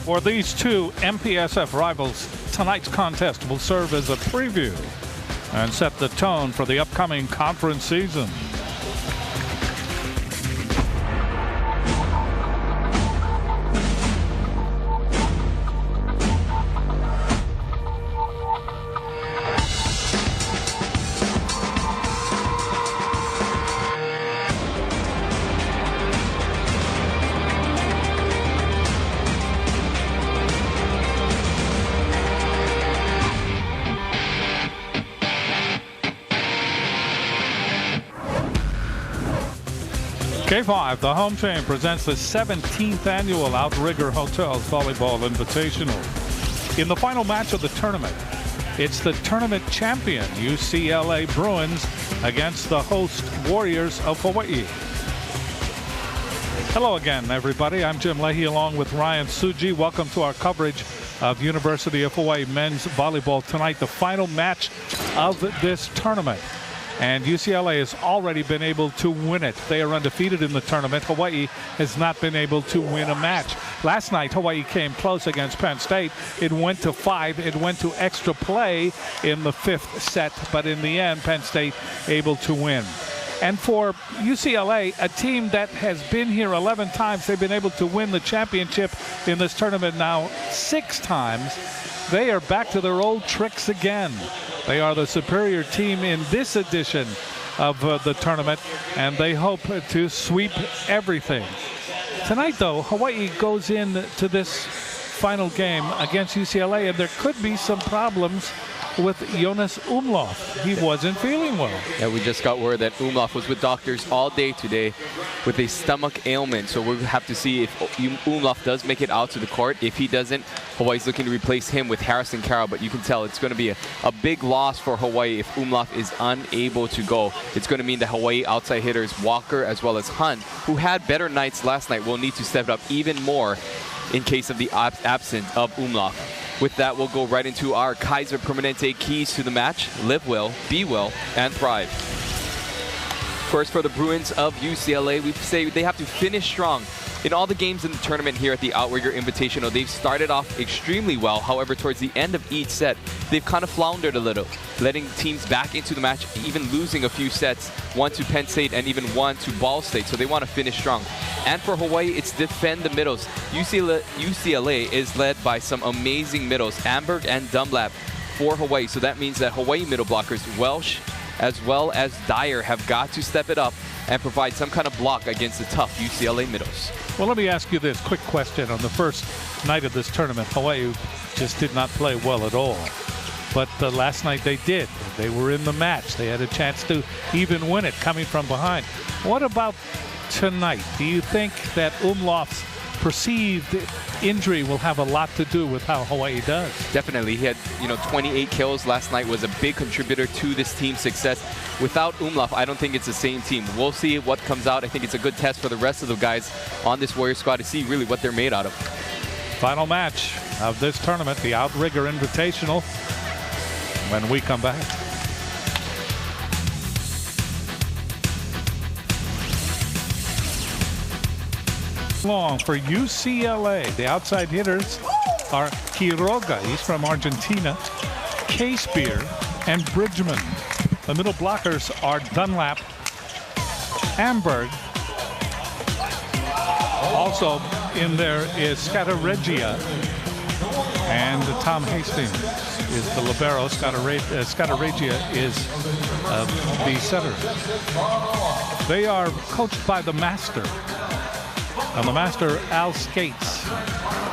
For these two MPSF rivals, tonight's contest will serve as a preview and set the tone for the upcoming conference season. K5, the home team, presents the 17th annual Outrigger Hotels Volleyball Invitational. In the final match of the tournament, it's the tournament champion UCLA Bruins against the host Warriors of Hawaii. Hello again, everybody. I'm Jim Leahy along with Ryan Suji. Welcome to our coverage of University of Hawaii men's volleyball tonight, the final match of this tournament. And UCLA has already been able to win it. They are undefeated in the tournament. Hawaii has not been able to win a match. Last night, Hawaii came close against Penn State. It went to 5. It went to extra play in the 5th set. But in the end, Penn State able to win. And for UCLA, a team that has been here 11 times, they've been able to win the championship in this tournament now 6 times. They are back to their old tricks again. They are the superior team in this edition of the tournament, and they hope to sweep everything. Tonight, though, Hawaii goes into this final game against UCLA, and there could be some problems with Jonas Umlauf. He wasn't feeling well. Yeah, we just got word that Umlauf was with doctors all day today with a stomach ailment. So we'll have to see if Umlauf does make it out to the court. If he doesn't, Hawaii's looking to replace him with Harrison Carroll. But you can tell it's going to be a big loss for Hawaii if Umlauf is unable to go. It's going to mean the Hawaii outside hitters Walker as well as Hunt, who had better nights last night, will need to step it up even more in case of the absence of Umlauf. With that, we'll go right into our Kaiser Permanente keys to the match. Live well, be well, and thrive. First, for the Bruins of UCLA, we say they have to finish strong. In all the games in the tournament here at the Outrigger Invitational, they've started off extremely well. However, towards the end of each set, they've kind of floundered a little, letting teams back into the match, even losing a few sets, one to Penn State and even one to Ball State. So they want to finish strong. And for Hawaii, it's defend the middles. UCLA is led by some amazing middles, Amberg and Dunlap for Hawaii. So that means that Hawaii middle blockers, Welsh as well as Dyer, have got to step it up and provide some kind of block against the tough UCLA middles. Well, let me ask you this quick question. On the first night of this tournament, Hawaii just did not play well at all. But last night they did. They were in the match. They had a chance to even win it coming from behind. What about tonight? Do you think that Umlauf's perceived injury will have a lot to do with how Hawaii does? Definitely. He had 28 kills last night, was a big contributor to this team's success. Without Umlauf, I don't think it's the same team. We'll see what comes out. I think it's a good test for the rest of the guys on this Warrior squad to see really what they're made out of. Final match of this tournament, the Outrigger Invitational, when we come back. Long for UCLA. The outside hitters are Quiroga, he's from Argentina, K-Spear, and Bridgman. The middle blockers are Dunlap, Amberg. Also in there is Scattereggia, and Tom Hastings is the libero. Scattereggia is the setter. They are coached by the master. And the master, Al Skates.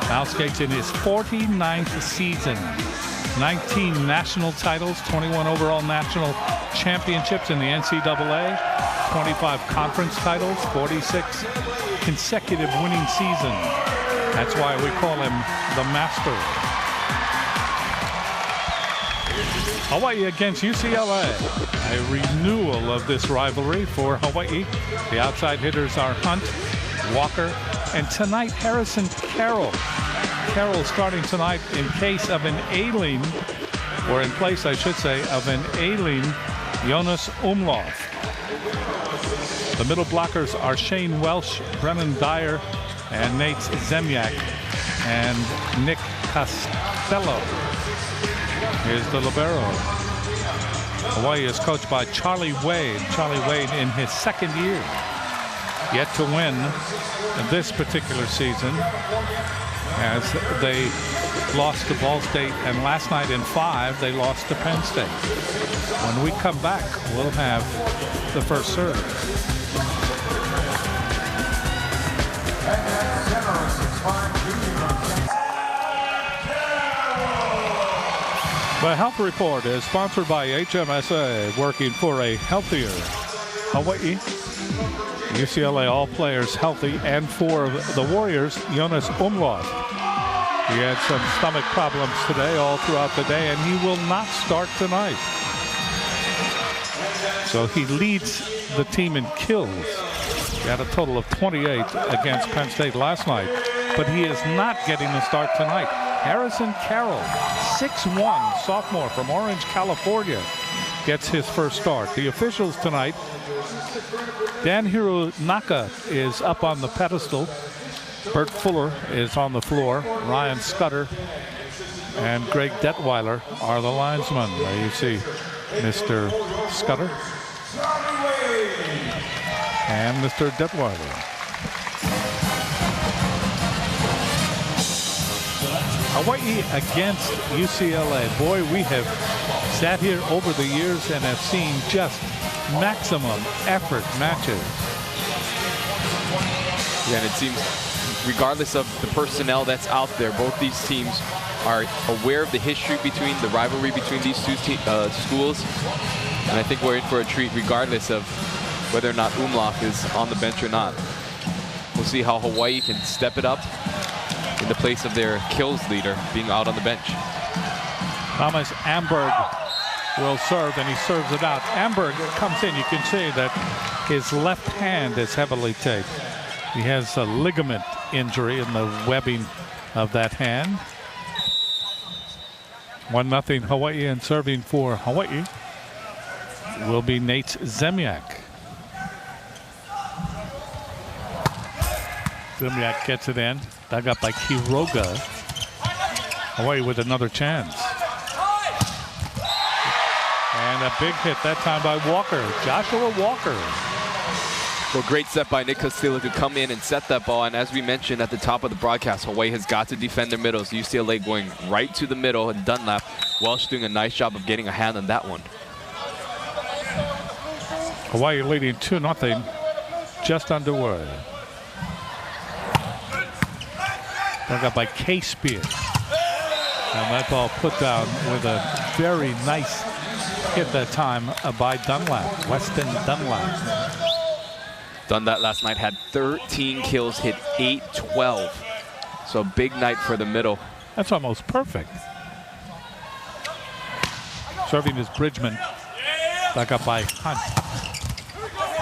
Al Skates in his 49th season. 19 national titles, 21 overall national championships in the NCAA, 25 conference titles, 46 consecutive winning seasons. That's why we call him the master. Hawaii against UCLA. A renewal of this rivalry for Hawaii. The outside hitters are Hunt, Walker, and tonight Harrison Carroll. Carroll starting tonight in case of an ailing, or in place I should say, of an ailing Jonas Umlauf. The middle blockers are Shane Welsh, Brennan Dyer, and Nate Zemyak. And Nick Costello is the libero. Hawaii is coached by Charlie Wade. Charlie Wade in his second year. Yet to win this particular season as they lost to Ball State, and last night in 5 they lost to Penn State. When we come back, we'll have the first serve. The Health Report is sponsored by HMSA, working for a healthier Hawaii. UCLA all players healthy, and for the Warriors, Jonas Umlauf. He had some stomach problems today, all throughout the day, and he will not start tonight. So he leads the team in kills. He had a total of 28 against Penn State last night, but he is not getting the start tonight. Harrison Carroll, 6'1", sophomore from Orange, California, gets his first start. The officials tonight, Dan Hirunaka is up on the pedestal. Bert Fuller is on the floor. Ryan Scudder and Greg Detweiler are the linesmen. There you see Mr. Scudder and Mr. Detweiler. Hawaii against UCLA. Boy, we have sat here over the years and have seen just maximum effort matches. Yeah, and it seems regardless of the personnel that's out there, both these teams are aware of the history between the rivalry between these two schools. And I think we're in for a treat regardless of whether or not Umlauf is on the bench or not. We'll see how Hawaii can step it up in the place of their kills leader being out on the bench. Thomas Amberg will serve, and he serves it out. Amberg comes in. You can see that his left hand is heavily taped. He has a ligament injury in the webbing of that hand. 1-0 Hawaii, and serving for Hawaii will be Nate Zemyak. Zemyak gets it in. Dug up by Quiroga. Hawaii with another chance. And a big hit that time by Walker, Joshua Walker. Well, great set by Nick Castillo to come in and set that ball. And as we mentioned at the top of the broadcast, Hawaii has got to defend their middles. UCLA going right to the middle, and Dunlap, Welsh doing a nice job of getting a hand on that one. Hawaii leading 2-0, just underway. Dug up by K-Spear. And that ball put down with a very nice hit that time by Dunlap, Weston Dunlap. Dunlap last night had 13 kills, hit 8-12. So a big night for the middle. That's almost perfect. Serving is Bridgman. Back up by Hunt.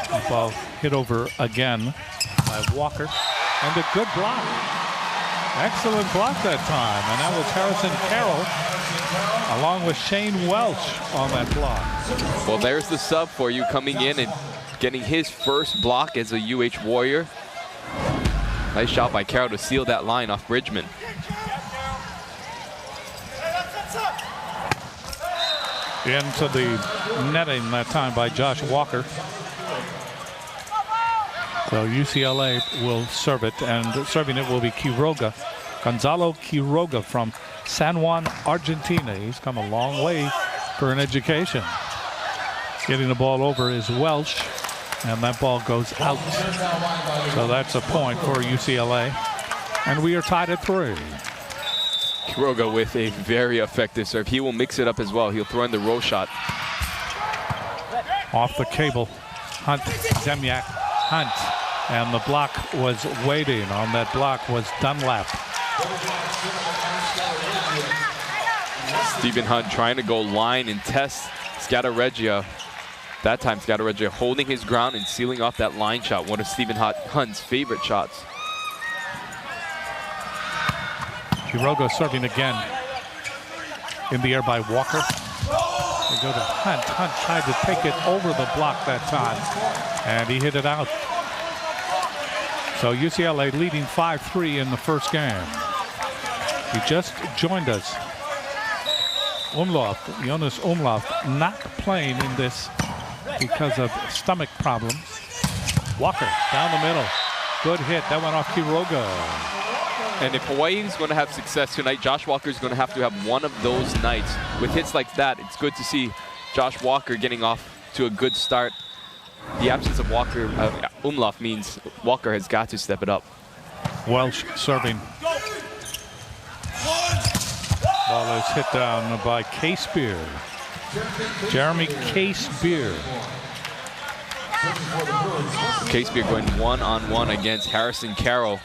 The ball hit over again by Walker. And a good block. Excellent block that time. And that was Harrison Carroll along with Shane Welch on that block. Well, there's the sub for you coming in and getting his first block as a UH Warrior. Nice shot by Carroll to seal that line off Bridgman. Into the netting that time by Josh Walker. So UCLA will serve it, and serving it will be Quiroga. Gonzalo Quiroga from San Juan, Argentina. He's come a long way for an education. Getting the ball over is Welsh, and that ball goes out. So that's a point for UCLA. And we are tied at 3. Quiroga with a very effective serve. He will mix it up as well. He'll throw in the roll shot. Off the cable. Hunt, Zemyak, Hunt. And the block was waiting. On that block was Dunlap. Stephen Hunt trying to go line and test Scattereggia. That time Scattereggia holding his ground and sealing off that line shot. One of Stephen Hunt's favorite shots. Quiroga serving again. In the air by Walker. They go to Hunt. Hunt tried to take it over the block that time, and he hit it out. So UCLA leading 5-3 in the first game. He just joined us. Jonas Umlauf, not playing in this because of stomach problems. Walker down the middle. Good hit. That went off Quiroga. And if Hawaii is going to have success tonight, Josh Walker is going to have to have one of those nights. With hits like that, it's good to see Josh Walker getting off to a good start. The absence of Walker, Umlauf, means Walker has got to step it up. Welsh serving. Ball is hit down by K-Spear. Jeremy K-Spear. K-Spear going one-on-one against Harrison Carroll,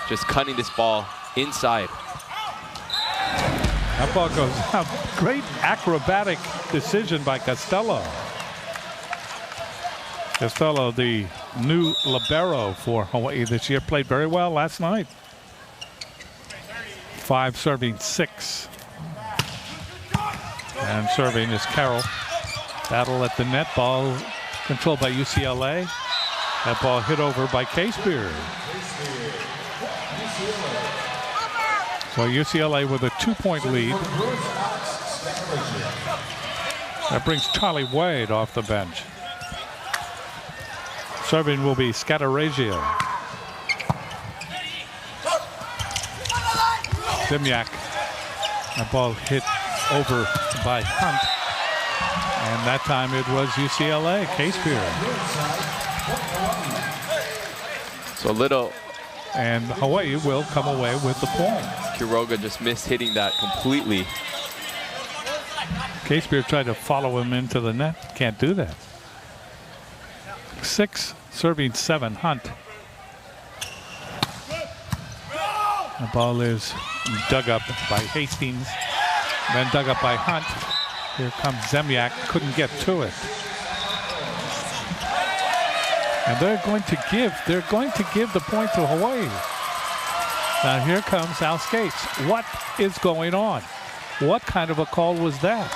just cutting this ball inside. That ball goes out. Great acrobatic decision by Costello. Costello, the new libero for Hawaii this year, played very well last night. 5 serving 6. And serving is Carroll. Battle at the net. Ball controlled by UCLA. That ball hit over by K-Spear. So UCLA with a 2-point lead. That brings Charlie Wade off the bench. Serving will be Scatteragio. Zimyak. That ball hit over by Hunt. And that time it was UCLA, K-Spear. So little. And Hawaii will come away with the point. Quiroga just missed hitting that completely. K-Spear tried to follow him into the net. Can't do that. 6 serving 7, Hunt. The ball is dug up by Hastings, then dug up by Hunt. Here comes Zemyak, couldn't get to it. And they're going to give the point to Hawaii. Now here comes Al Skates. What is going on? What kind of a call was that?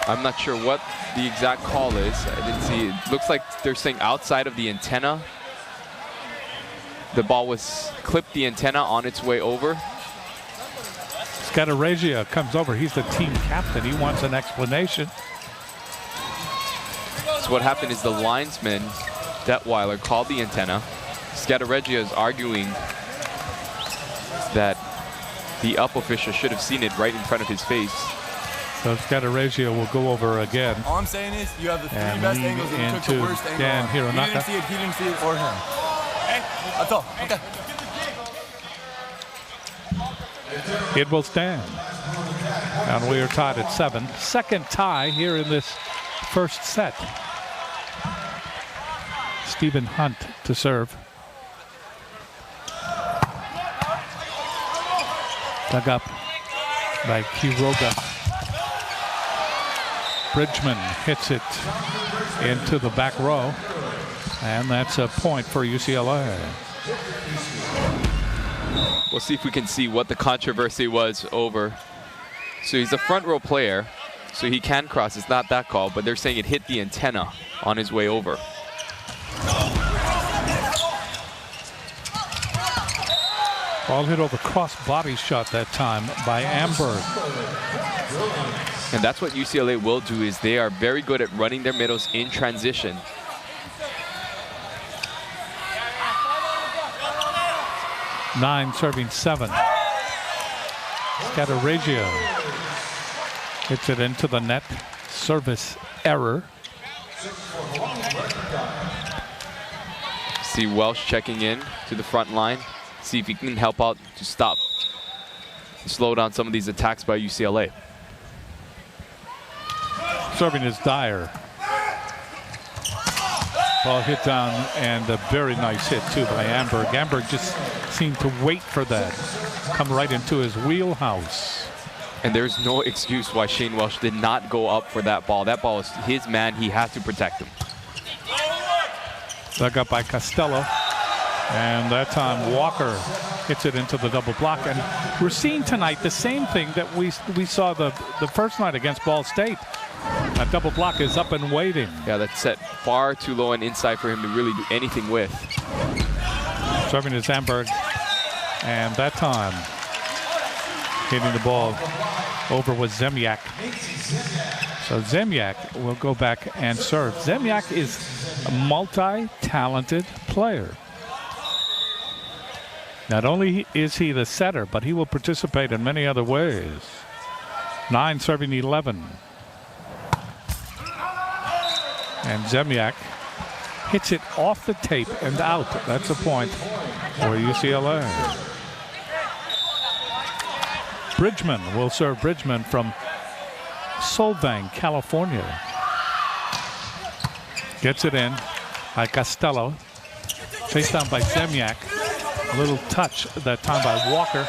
I'm not sure what the exact call is. I didn't see it. Looks like they're saying outside of the antenna. The ball was clipped the antenna on its way over. Scatteragio comes over. He's the team captain. He wants an explanation. So what happened is the linesman, Detweiler, called the antenna. Scatteragio is arguing that the up official should have seen it right in front of his face. So Scatteragio will go over again. All I'm saying is you have the 3 best angles and you took the worst angle. Dan Hironaka. He didn't see it or him. That's all. Okay. It will stand. And we are tied at 7. Second tie here in this first set. Stephen Hunt to serve. Dug up by Quiroga. Bridgman hits it into the back row. And that's a point for UCLA. We'll see if we can see what the controversy was over. So he's a front row player, so he can cross. It's not that call, but they're saying it hit the antenna on his way over. Ball hit over cross body shot that time by Amberg. And that's what UCLA will do, is they are very good at running their middles in transition. Nine serving 7. Scatteragio hits it into the net. Service error. See Welsh checking in to the front line. See if he can help out to stop, slow down some of these attacks by UCLA. Serving is Dyer. Ball hit down, and a very nice hit too by Amberg. Amberg just seemed to wait for that. Come right into his wheelhouse. And there's no excuse why Shane Welsh did not go up for that ball. That ball is his man. He has to protect him. Dug up by Costello. And that time Walker hits it into the double block. And we're seeing tonight the same thing that we saw the first night against Ball State. That double block is up and waiting. Yeah, that's set far too low and inside for him to really do anything with. Serving is Amberg. And that time Hitting the ball over with Zemjak. So Zemjak will go back and serve. Zemjak is a multi-talented player. Not only is he the setter, but he will participate in many other ways. 9 serving 11. And Zemjak hits it off the tape and out. That's a point for UCLA. Bridgman will serve. Bridgman from Solvang, California. Gets it in by Costello. Faced down by Zemjak. A little touch that time by Walker.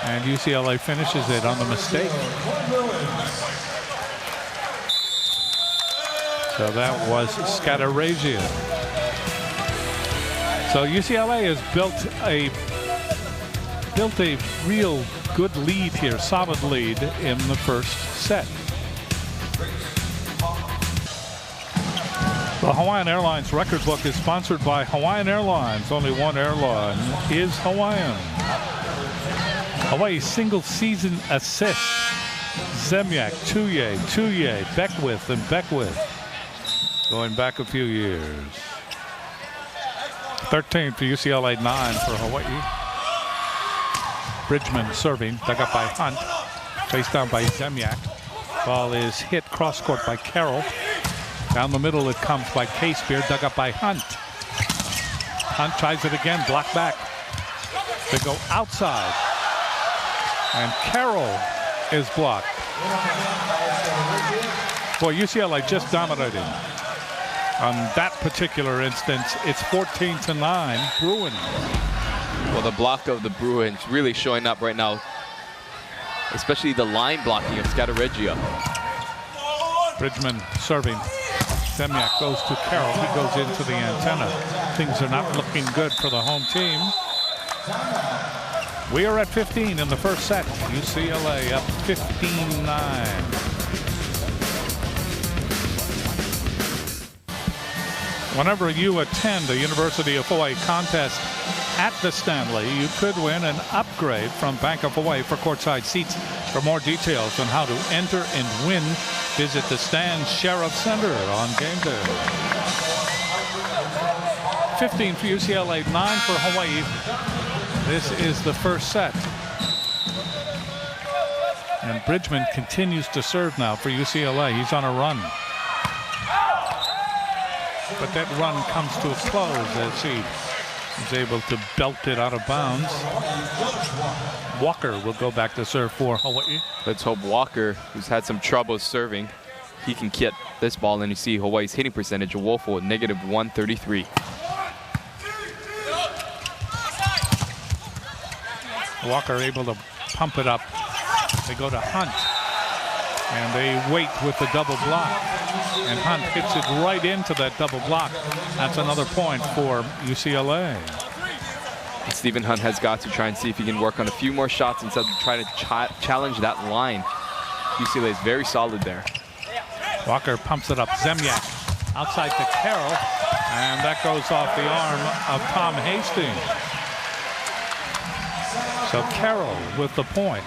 And UCLA finishes it on the mistake. So that was Scatterrazia. So UCLA has built a real good lead here, solid lead in the first set. The Hawaiian Airlines record book is sponsored by Hawaiian Airlines. Only one airline is Hawaiian. Hawaii's single season assist. Zemjak, Tuye, Beckwith, and Beckwith. Going back a few years. 13 for UCLA, 9 for Hawaii. Bridgman serving, dug up by Hunt. Faced down by Zemjak. Ball is hit cross court by Carroll. Down the middle it comes by K-Spear, dug up by Hunt. Hunt tries it again, blocked back. They go outside. And Carroll is blocked. Boy, UCLA just dominating. On that particular instance, it's 14-9 Bruins. Well, the block of the Bruins really showing up right now, especially the line blocking of Scatterregio. Bridgman serving. Zemjak goes to Carroll. He goes into the antenna. Things are not looking good for the home team. We are at 15 in the first set. UCLA up 15-9. Whenever you attend a University of Hawaii contest at the Stanley, you could win an upgrade from Bank of Hawaii for courtside seats. For more details on how to enter and win, visit the Stan Sheriff Center on game day. 15 for UCLA, 9 for Hawaii. This is the first set. And Bridgman continues to serve now for UCLA. He's on a run. But that run comes to a close as he is able to belt it out of bounds. Walker will go back to serve for Hawaii. Let's hope Walker, who's had some trouble serving, he can get this ball. And you see Hawaii's hitting percentage, a woeful at -133. Walker able to pump it up. They go to Hunt. And they wait with the double block. And Hunt hits it right into that double block. That's another point for UCLA. And Stephen Hunt has got to try and see if he can work on a few more shots instead of trying to challenge that line. UCLA is very solid there. Walker pumps it up. Zemjak outside to Carroll. And that goes off the arm of Tom Hastings. So Carroll with the point.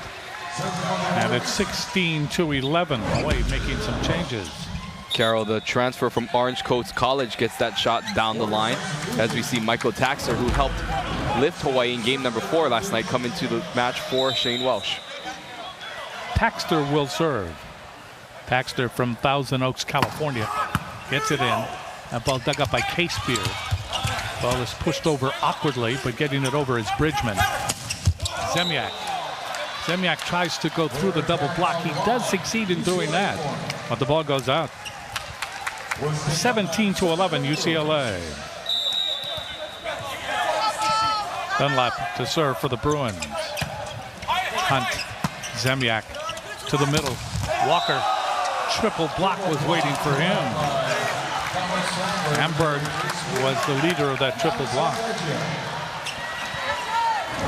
And it's 16-11. Hawaii making some changes. Carroll, the transfer from Orange Coast College, gets that shot down the line. As we see Michael Taxter, who helped lift Hawaii in game number 4 last night, come into the match for Shane Welsh. Taxter will serve. Taxter from Thousand Oaks, California. Gets it in. That ball dug up by K-Spear. Ball is pushed over awkwardly, but getting it over is Bridgman. Zemjak. Zemjak tries to go through the double block. He does succeed in doing that, but the ball goes out. 17-11 UCLA. Dunlap to serve for the Bruins. Hunt. Zemjak to the middle. Walker. Triple block was waiting for him. Hamburg was the leader of that triple block.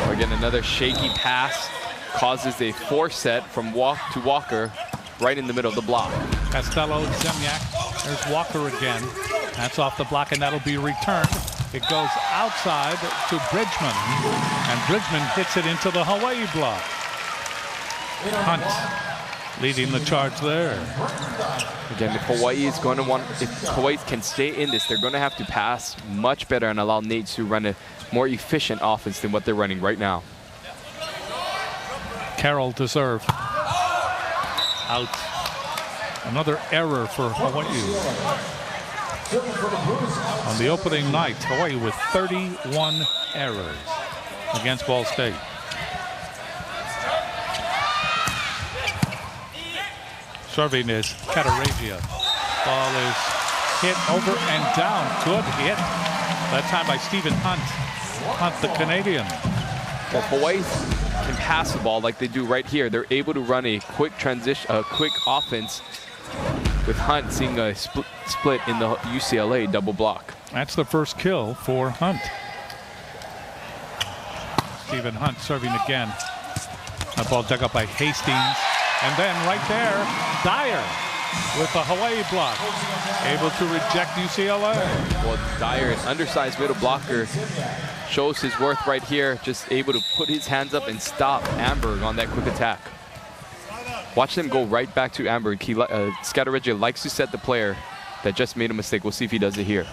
Again, another shaky pass causes a force set from Walker right in the middle of the block. Costello, Zemjak. There's Walker again. That's off the block, and that'll be returned. It goes outside to Bridgman, and Bridgman hits it into the Hawaii block. Hunt leading the charge there. Again, if Hawaii can stay in this, they're going to have to pass much better and allow Nate to run a more efficient offense than what they're running right now. Carroll to serve. Out. Another error for Hawaii. On the opening night, Hawaii with 31 errors against Ball State. Serving is Cataragia. Ball is hit over and down. Good hit. That time by Stephen Hunt. Hunt, the Canadian. Well, Hawaii can pass the ball like they do right here. They're able to run a quick transition, a quick offense with Hunt seeing a split in the UCLA double block. That's the first kill for Hunt. Stephen Hunt serving again. That ball dug up by Hastings. And then right there, Dyer with the Hawaii block. Able to reject UCLA. Well, Dyer, an undersized middle blocker, shows his worth right here. Just able to put his hands up and stop Amberg on that quick attack. Watch them go right back to Amberg. Scattereggia likes to set the player that just made a mistake. We'll see if he does it here.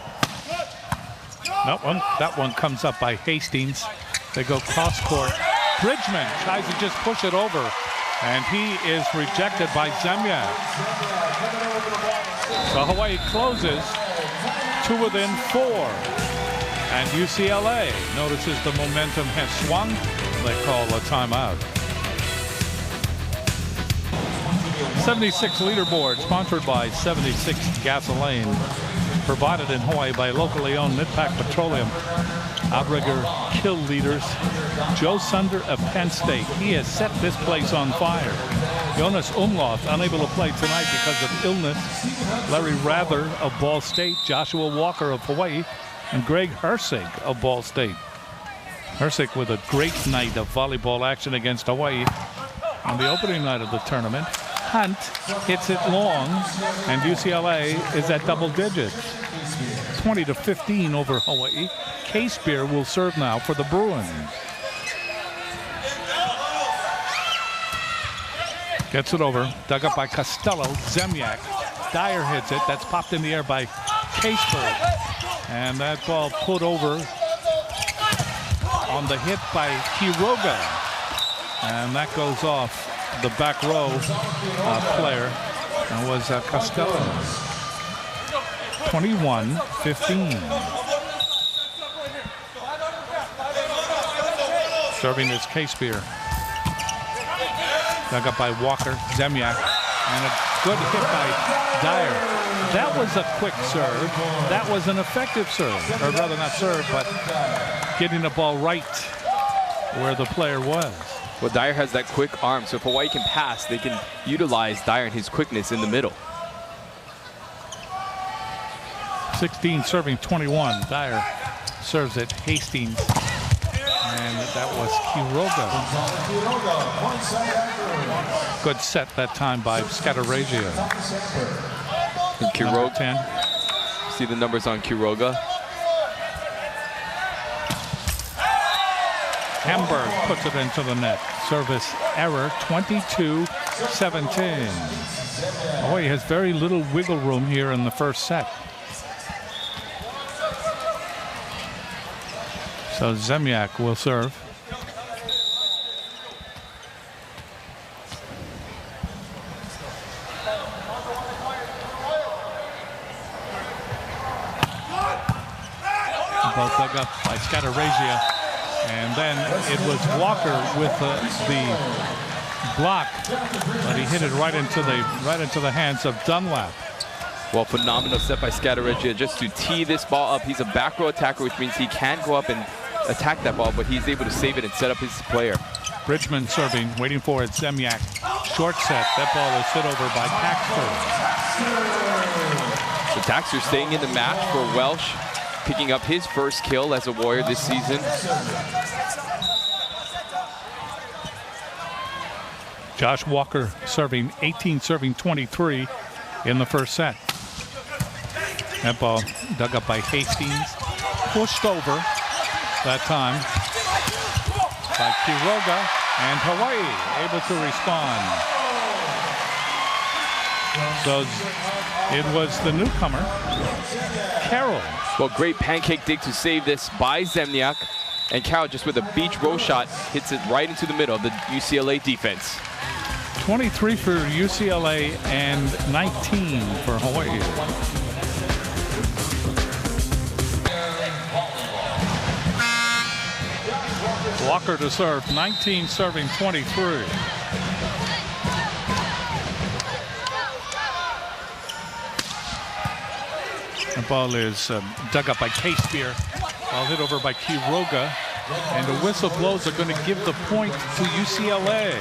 That one comes up by Hastings. They go cross court. Bridgman tries to just push it over. And he is rejected by Zemyak. So Hawaii closes to within 4. And UCLA notices the momentum has swung. They call a timeout. 76 leaderboard sponsored by 76 Gasoline. Provided in Hawaii by locally owned Midpack Petroleum. Outrigger kill leaders. Joe Sunder of Penn State. He has set this place on fire. Jonas Umlauf unable to play tonight because of illness. Larry Rather of Ball State. Joshua Walker of Hawaii. And Greg Hersig of Ball State. Hersig with a great night of volleyball action against Hawaii on the opening night of the tournament. Hunt hits it long, and UCLA is at double digits. 20-15 over Hawaii. K-Spear will serve now for the Bruins. Gets it over. Dug up by Costello. Zemyak. Dyer hits it. That's popped in the air by K-Spear. And that ball put over on the hit by Quiroga. And that goes off the back row player. That was Costello. 21-15. Serving is K-Spear. Dug up by Walker, Zemyak, and a good hit by Dyer. That was a quick serve. That was an effective serve, or rather not serve, but getting the ball right where the player was. Well, Dyer has that quick arm, so if Hawaii can pass, they can utilize Dyer and his quickness in the middle. 16 serving 21. Dyer serves it. Hastings. And that was Quiroga. Good set that time by Scattereggia. And Quiroga, 10. See the numbers on Quiroga. Hamburg puts it into the net. Service error, 22-17. Hawaii has very little wiggle room here in the first set. So Zemyak will serve. Ball dug up by Scattereggia. And then it was Walker with the block, but he hit it right into the hands of Dunlap. Well, phenomenal set by Scattereggia just to tee this ball up. He's a back row attacker, which means he can go up and attack that ball, but he's able to save it and set up his player. Bridgman serving, waiting for it. Zemyak, short set. That ball is hit over by Taxter. So Taxter staying in the match for Welsh, picking up his first kill as a Warrior this season. Josh Walker serving, 18 serving 23 in the first set. That ball dug up by Hastings, pushed over that time by Quiroga, And Hawaii able to respond. So it was the newcomer, Carroll. Well, great pancake dig to save this by Zemniak. And Carroll just with a beach roll shot hits it right into the middle of the UCLA defense. 23 for UCLA and 19 for Hawaii. Walker to serve, 19 serving 23. The ball is dug up by K-Spear. Ball hit over by Quiroga. And the whistle blows are going to give the point to UCLA.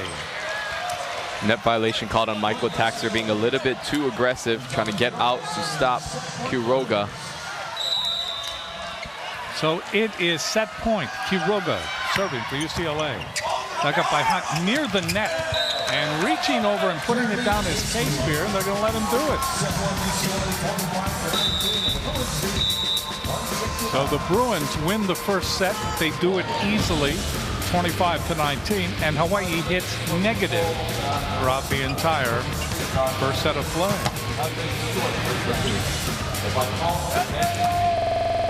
Net violation called on Michael Taxer, being a little bit too aggressive, trying to get out to stop Quiroga. So it is set point. Quiroga serving for UCLA. Dug up by Hunt near the net. And reaching over and putting it down is K-Spear, and they're going to let him do it. So the Bruins win the first set. They do it easily, 25-19, and Hawaii hits negative throughout the entire first set of play.